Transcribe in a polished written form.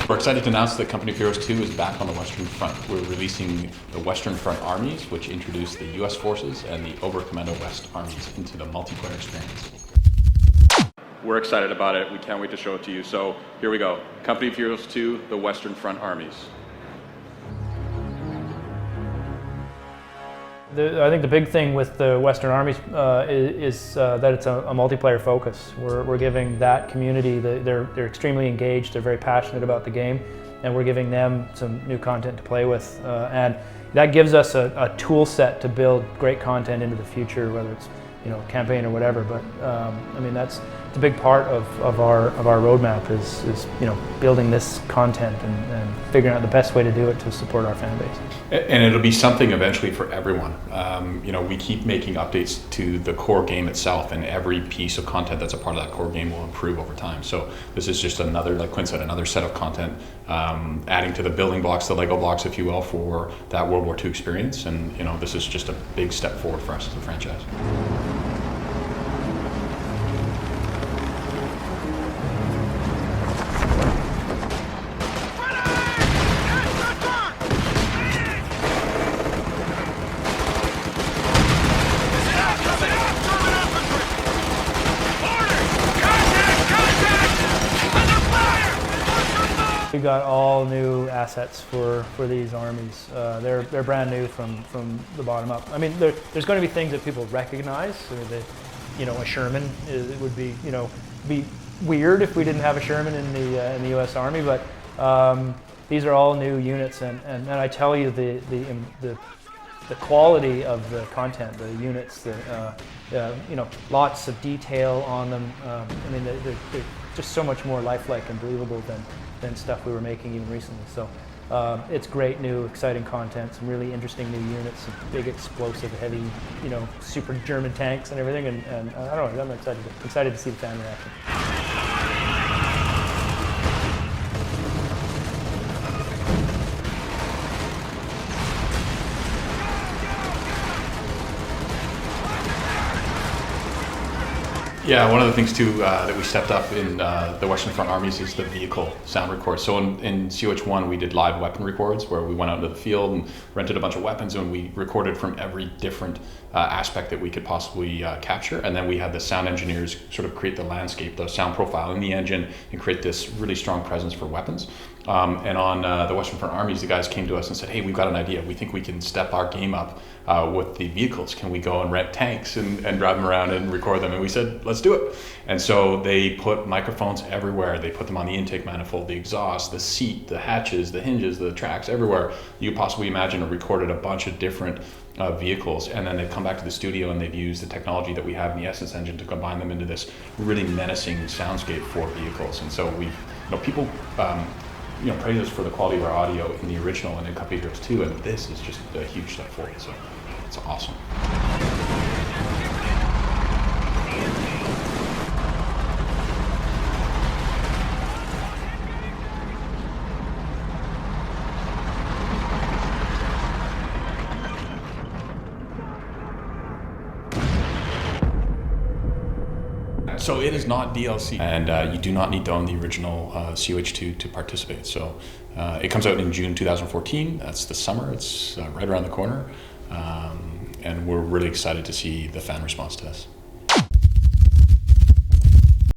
We're excited to announce that Company of Heroes 2 is back on the Western Front. We're releasing the Western Front Armies, which introduce the US forces and the Oberkommando West armies into the multiplayer experience. We're excited about it. We can't wait to show it to you. So here we go. Company of Heroes 2, the Western Front Armies. I think the big thing with the Western Armies is that it's a multiplayer focus. We're giving that community, they're extremely engaged, they're very passionate about the game, and we're giving them some new content to play with. And that gives us a tool set to build great content into the future, whether it's campaign or whatever. But I mean, it's a big part of our roadmap is building this content and figuring out the best way to do it to support our fan base. And it'll be something eventually for everyone. We keep making updates to the core game itself, and every piece of content that's a part of that core game will improve over time. So this is just another, like Quinn said, another set of content, adding to the building blocks, the Lego blocks, if you will, for that World War II experience. And this is just a big step forward for us as a franchise. We've got all new assets for these armies. They're brand new from the bottom up. I mean, there's going to be things that people recognize. I mean, a Sherman would be weird if we didn't have a Sherman in the U.S. Army. But these are all new units, and I tell you, the quality of the content, the units, lots of detail on them. I mean, they're just so much more lifelike and believable than stuff we were making even recently. So it's great, new, exciting content, some really interesting new units, some big, explosive, heavy, super German tanks and everything. And I don't know, I'm excited to see the fan reaction. Yeah, one of the things too that we stepped up in the Western Front Armies is the vehicle sound record. So in COH1 we did live weapon records where we went out into the field and rented a bunch of weapons, and we recorded from every different aspect that we could possibly capture. And then we had the sound engineers sort of create the landscape, the sound profile in the engine, and create this really strong presence for weapons. And on the Western Front Armies, the guys came to us and said, hey, we've got an idea. We think we can step our game up with the vehicles. Can we go and rent tanks and drive them around and record them? And we said, let's do it. And so they put microphones everywhere. They put them on the intake manifold, the exhaust, the seat, the hatches, the hinges, the tracks, everywhere you possibly imagine, and recorded a bunch of different vehicles. And then they've come back to the studio and they've used the technology that we have in the Essence engine to combine them into this really menacing soundscape for vehicles. And so we've, people praise us for the quality of our audio in the original and in Company of Heroes 2, and this is just a huge step forward. So it's awesome. So it is not DLC, and you do not need to own the original COH2 to participate. So it comes out in June 2014. That's the summer. It's right around the corner, and we're really excited to see the fan response to this.